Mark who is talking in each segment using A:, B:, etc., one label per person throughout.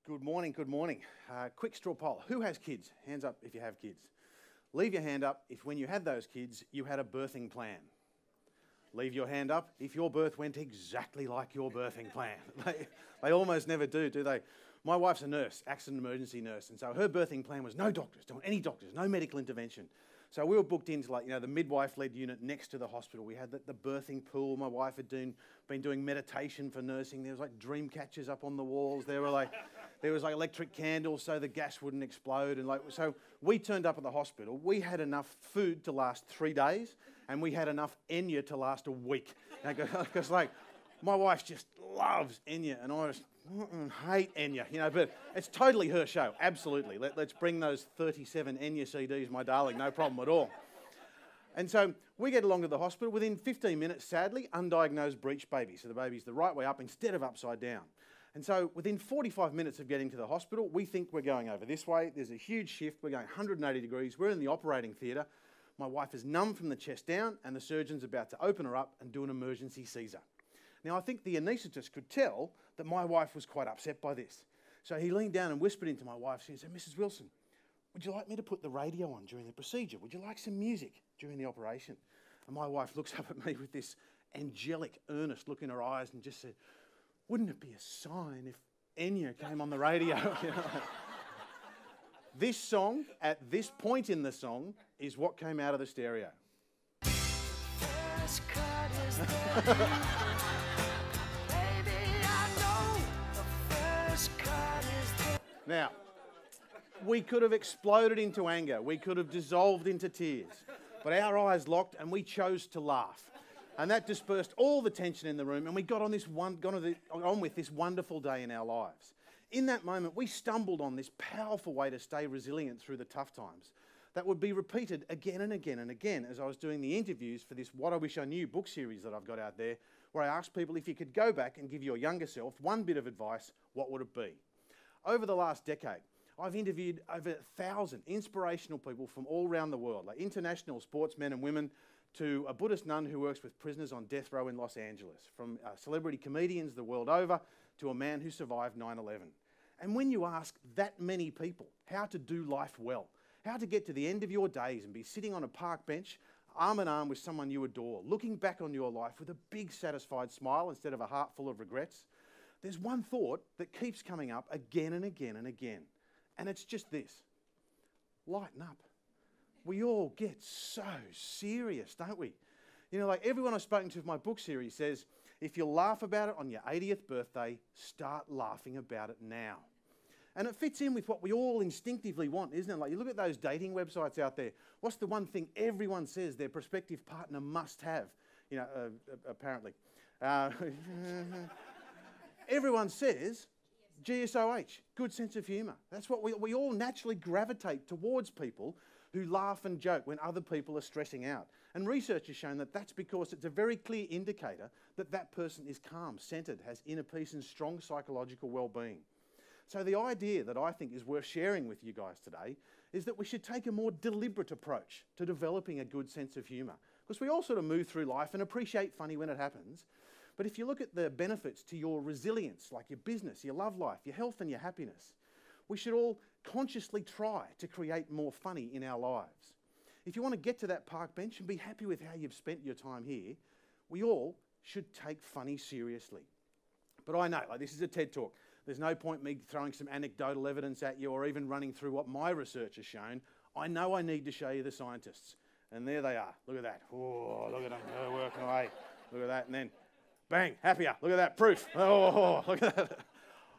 A: Good morning, good morning. Quick straw poll. Who has kids? Hands up if you have kids. Leave your hand up if when you had those kids, you had a birthing plan. Leave your hand up if your birth went exactly like your birthing plan. They almost never do they? My wife's a nurse, accident emergency nurse, and so her birthing plan was no doctors, don't want any doctors, no medical intervention. So we were booked into the midwife-led unit next to the hospital. We had the birthing pool. My wife had been doing meditation for nursing. There was like dream catchers up on the walls. There was electric candles so the gas wouldn't explode. And so we turned up at the hospital. We had enough food to last 3 days, and we had enough Enya to last a week. Because my wife just loves Enya, and I just hate Enya, but it's totally her show, absolutely. Let's bring those 37 Enya CDs, my darling, no problem at all. And so we get along to the hospital. Within 15 minutes, sadly, undiagnosed breech baby. So the baby's the right way up instead of upside down. And so within 45 minutes of getting to the hospital, we think we're going over this way. There's a huge shift. We're going 180 degrees. We're in the operating theatre. My wife is numb from the chest down, and the surgeon's about to open her up and do an emergency Caesar. Now, I think the anaesthetist could tell that my wife was quite upset by this. So he leaned down and whispered into my wife. He said, "Mrs. Wilson, would you like me to put the radio on during the procedure? Would you like some music during the operation?" And my wife looks up at me with this angelic, earnest look in her eyes and just said, "Wouldn't it be a sign if Enya came on the radio?" This song, at this point in the song, is what came out of the stereo. Now, we could have exploded into anger. We could have dissolved into tears. But our eyes locked and we chose to laugh. And that dispersed all the tension in the room, and we got on with this wonderful day in our lives. In that moment, we stumbled on this powerful way to stay resilient through the tough times that would be repeated again and again and again as I was doing the interviews for this What I Wish I Knew book series that I've got out there, where I asked people if you could go back and give your younger self one bit of advice, what would it be? Over the last decade, I've interviewed over 1,000 inspirational people from all around the world, like international sportsmen and women, to a Buddhist nun who works with prisoners on death row in Los Angeles, from celebrity comedians the world over to a man who survived 9/11. And when you ask that many people how to do life well, how to get to the end of your days and be sitting on a park bench, arm in arm with someone you adore, looking back on your life with a big satisfied smile instead of a heart full of regrets, there's one thought that keeps coming up again and again and again. And it's just this: lighten up. We all get so serious, don't we? Everyone I've spoken to for my book series says, if you laugh about it on your 80th birthday, start laughing about it now. And it fits in with what we all instinctively want, isn't it? You look at those dating websites out there. What's the one thing everyone says their prospective partner must have? Apparently. Everyone says GSOH, good sense of humour. That's what we all naturally gravitate towards, people who laugh and joke when other people are stressing out. And research has shown that that's because it's a very clear indicator that that person is calm, centred, has inner peace and strong psychological well-being. So the idea that I think is worth sharing with you guys today is that we should take a more deliberate approach to developing a good sense of humour. Because we all sort of move through life and appreciate funny when it happens. But if you look at the benefits to your resilience, like your business, your love life, your health and your happiness, we should all consciously try to create more funny in our lives. If you want to get to that park bench and be happy with how you've spent your time here, we all should take funny seriously. But I know, this is a TED Talk. There's no point me throwing some anecdotal evidence at you or even running through what my research has shown. I know I need to show you the scientists. And there they are. Look at that. Oh, look at them. They're working away. Look at that. And then, bang, happier. Look at that. Proof. Oh, look at that.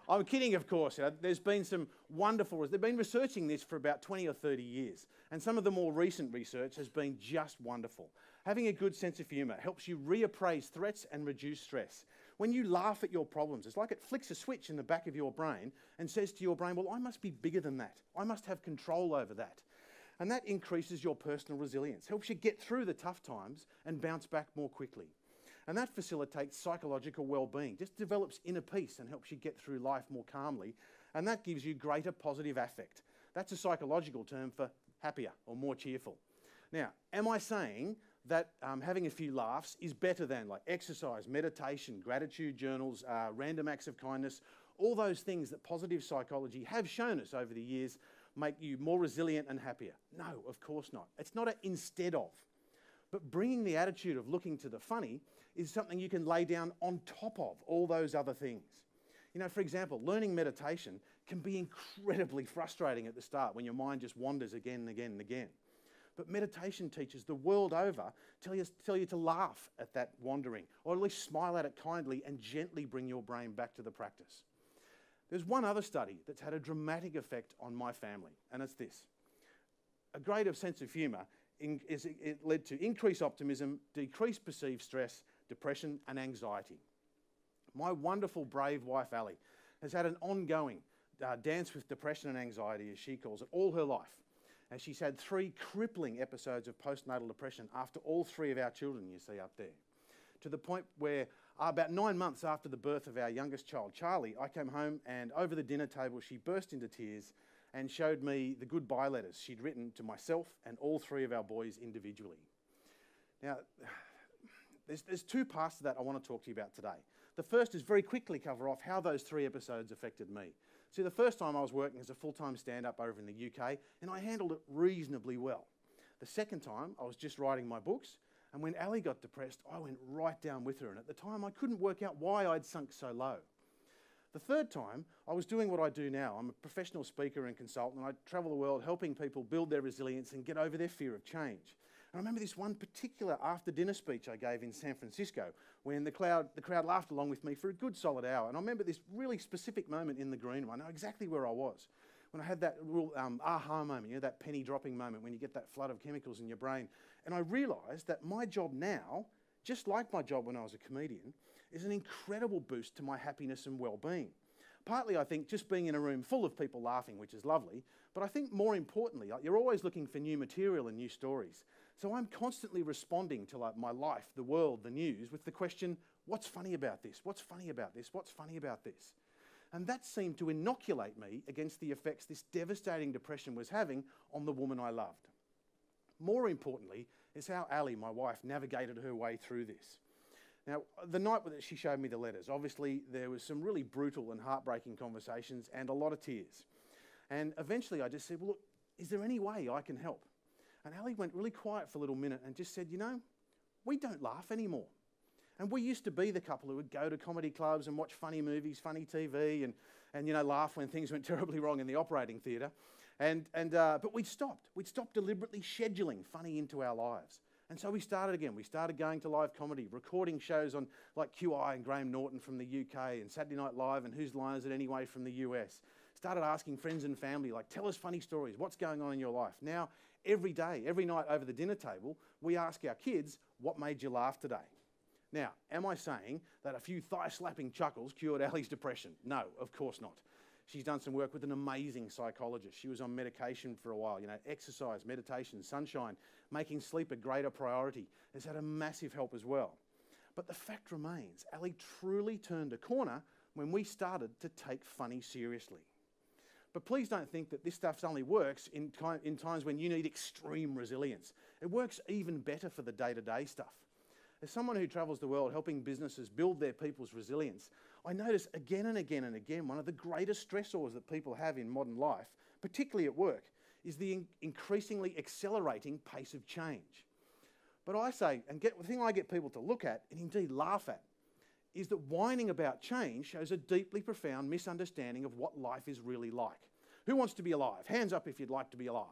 A: I'm kidding, of course. There's been some wonderful... They've been researching this for about 20 or 30 years. And some of the more recent research has been just wonderful. Having a good sense of humour helps you reappraise threats and reduce stress. When you laugh at your problems, it's like it flicks a switch in the back of your brain and says to your brain, well, I must be bigger than that. I must have control over that. And that increases your personal resilience, helps you get through the tough times and bounce back more quickly. And that facilitates psychological well-being, just develops inner peace and helps you get through life more calmly. And that gives you greater positive affect. That's a psychological term for happier or more cheerful. Now, am I saying that having a few laughs is better than exercise, meditation, gratitude journals, random acts of kindness, All those things that positive psychology have shown us over the years make you more resilient and happier. No, of course not. It's not an instead of. But bringing the attitude of looking to the funny is something you can lay down on top of all those other things. You know, for example, learning meditation can be incredibly frustrating at the start when your mind just wanders again and again and again. But meditation teachers the world over tell you to laugh at that wandering, or at least smile at it kindly and gently bring your brain back to the practice. There's one other study that's had a dramatic effect on my family, and it's this. A greater sense of humour it led to increased optimism, decreased perceived stress, depression and anxiety. My wonderful, brave wife, Ali, has had an ongoing dance with depression and anxiety, as she calls it, all her life. And she's had 3 crippling episodes of postnatal depression after all 3 of our children you see up there. To the point where about 9 months after the birth of our youngest child, Charlie, I came home and over the dinner table she burst into tears and showed me the goodbye letters she'd written to myself and all 3 of our boys individually. Now, there's 2 parts to that I want to talk to you about today. The first is very quickly cover off how those 3 episodes affected me. See, the first time I was working as a full-time stand-up over in the UK, and I handled it reasonably well. The second time, I was just writing my books, and when Ali got depressed, I went right down with her, and at the time I couldn't work out why I'd sunk so low. The third time, I was doing what I do now. I'm a professional speaker and consultant, and I travel the world helping people build their resilience and get over their fear of change. And I remember this one particular after-dinner speech I gave in San Francisco when the crowd laughed along with me for a good solid hour. And I remember this really specific moment in the green room. I know exactly where I was. When I had that real aha moment, you know, that penny dropping moment when you get that flood of chemicals in your brain. And I realised that my job now, just like my job when I was a comedian, is an incredible boost to my happiness and well-being. Partly, I think, just being in a room full of people laughing, which is lovely, but I think more importantly, you're always looking for new material and new stories. So I'm constantly responding to my life, the world, the news, with the question, what's funny about this? What's funny about this? What's funny about this? And that seemed to inoculate me against the effects this devastating depression was having on the woman I loved. More importantly, is how Ali, my wife, navigated her way through this. Now, the night that she showed me the letters, obviously there was some really brutal and heartbreaking conversations and a lot of tears. And eventually I just said, well, look, is there any way I can help? And Ali went really quiet for a little minute and just said, you know, we don't laugh anymore. And we used to be the couple who would go to comedy clubs and watch funny movies, funny TV, and you know, laugh when things went terribly wrong in the operating theatre. But we'd stopped. We'd stopped deliberately scheduling funny into our lives. And so we started again. We started going to live comedy, recording shows on like QI and Graham Norton from the UK and Saturday Night Live and Whose Line Is It Anyway from the US. Started asking friends and family, like, tell us funny stories. What's going on in your life? Now, every day, every night over the dinner table, we ask our kids, what made you laugh today? Now, am I saying that a few thigh-slapping chuckles cured Ali's depression? No, of course not. She's done some work with an amazing psychologist. She was on medication for a while. You know, exercise, meditation, sunshine, making sleep a greater priority has had a massive help as well. But the fact remains, Ali truly turned a corner when we started to take funny seriously. But please don't think that this stuff only works in times when you need extreme resilience. It works even better for the day-to-day stuff. As someone who travels the world helping businesses build their people's resilience, I notice again and again and again one of the greatest stressors that people have in modern life, particularly at work, is the increasingly accelerating pace of change. But I say, and the thing I get people to look at, and indeed laugh at, is that whining about change shows a deeply profound misunderstanding of what life is really like. Who wants to be alive? Hands up if you'd like to be alive.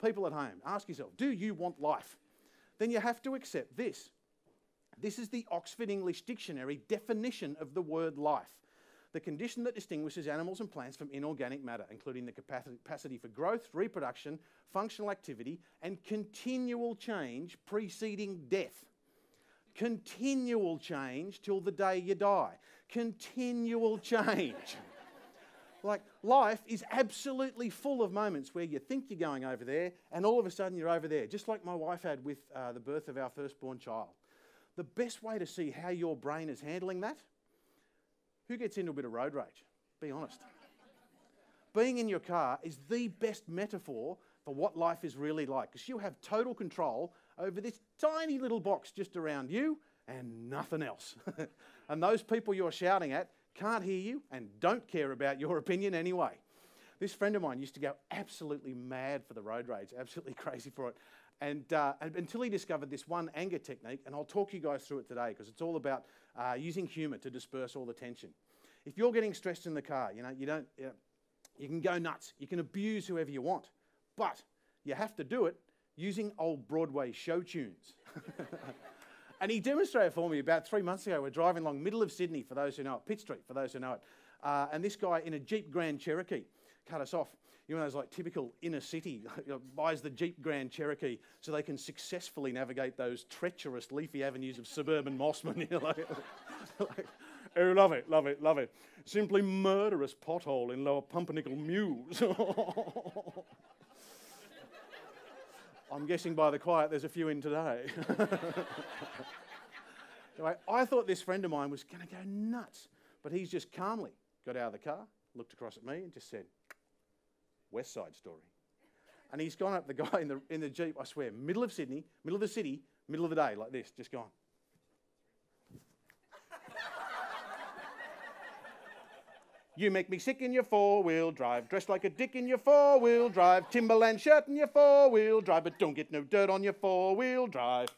A: People at home, ask yourself, do you want life? Then you have to accept this. This is the Oxford English Dictionary definition of the word life. The condition that distinguishes animals and plants from inorganic matter, including the capacity for growth, reproduction, functional activity, and continual change preceding death. Continual change till the day you die. Continual change. Like, life is absolutely full of moments where you think you're going over there and all of a sudden you're over there, just like my wife had with the birth of our firstborn child. The best way to see how your brain is handling that, who gets into a bit of road rage? Be honest. Being in your car is the best metaphor for what life is really like, because you have total control over this tiny little box just around you and nothing else. And those people you're shouting at can't hear you, and don't care about your opinion anyway. This friend of mine used to go absolutely mad for the road rage, absolutely crazy for it. And until he discovered this one anger technique, and I'll talk you guys through it today because it's all about using humour to disperse all the tension. If you're getting stressed in the car, you can go nuts, you can abuse whoever you want, but you have to do it using old Broadway show tunes. And he demonstrated for me about 3 months ago. We're driving along middle of Sydney, for those who know it, Pitt Street, for those who know it, and this guy in a Jeep Grand Cherokee cut us off. You know, those like typical inner city, buys the Jeep Grand Cherokee so they can successfully navigate those treacherous leafy avenues of suburban Mossman. Oh, love it, love it, love it. Simply murderous pothole in Lower Pumpernickel Mews. I'm guessing by the quiet there's a few in today. Anyway, I thought this friend of mine was going to go nuts, but he's just calmly got out of the car, looked across at me and just said, West Side Story. And he's gone up the guy in the Jeep, I swear, middle of Sydney, middle of the city, middle of the day, like this, just gone. You make me sick in your four-wheel drive, dressed like a dick in your four-wheel drive, Timberland shirt in your four-wheel drive, but don't get no dirt on your four-wheel drive.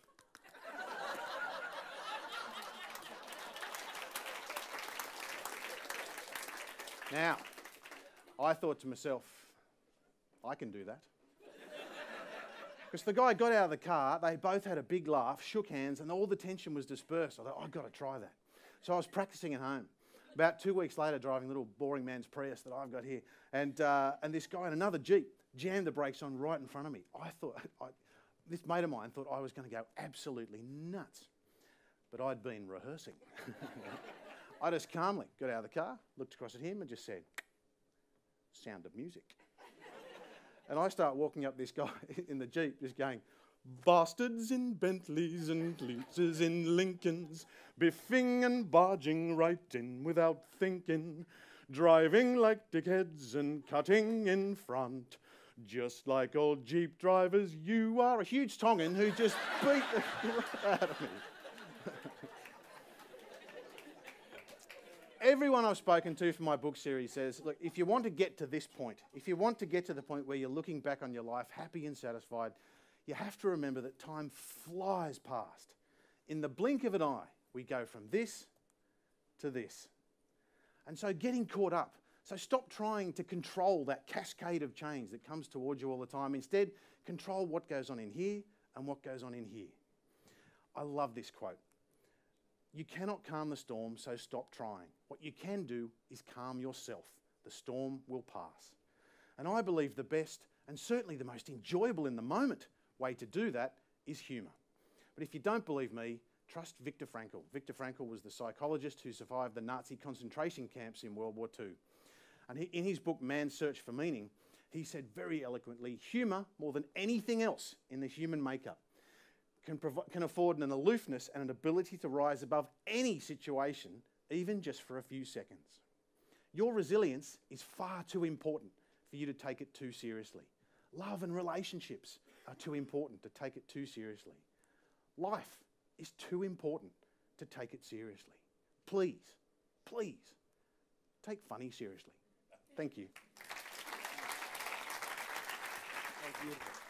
A: Now, I thought to myself, I can do that. Because the guy got out of the car, they both had a big laugh, shook hands, and all the tension was dispersed. I thought, I've got to try that. So I was practicing at home. About 2 weeks later, driving a little boring man's Prius that I've got here, and this guy in another Jeep jammed the brakes on right in front of me. I thought, this mate of mine thought I was going to go absolutely nuts. But I'd been rehearsing. I just calmly got out of the car, looked across at him and just said, Sound of Music. And I start walking up this guy in the Jeep just going, bastards in Bentleys and Leases in Lincolns, biffing and barging right in without thinking, driving like dickheads and cutting in front. Just like old Jeep drivers, you are a huge Tongan who just beat the crap out of me. Everyone I've spoken to for my book series says, look, if you want to get to this point, if you want to get to the point where you're looking back on your life happy and satisfied, you have to remember that time flies past. In the blink of an eye, we go from this to this. And so getting caught up. So stop trying to control that cascade of change that comes towards you all the time. Instead, control what goes on in here and what goes on in here. I love this quote. You cannot calm the storm, so stop trying. What you can do is calm yourself. The storm will pass. And I believe the best, and certainly the most enjoyable in the moment, way to do that is humour. But if you don't believe me, trust Viktor Frankl. Viktor Frankl was the psychologist who survived the Nazi concentration camps in World War II. And in his book, Man's Search for Meaning, he said very eloquently, humour, more than anything else in the human makeup, can afford an aloofness and an ability to rise above any situation, even just for a few seconds. Your resilience is far too important for you to take it too seriously. Love and relationships are too important to take it too seriously. Life is too important to take it seriously. Please, please, take funny seriously. Thank you.
B: Beautiful.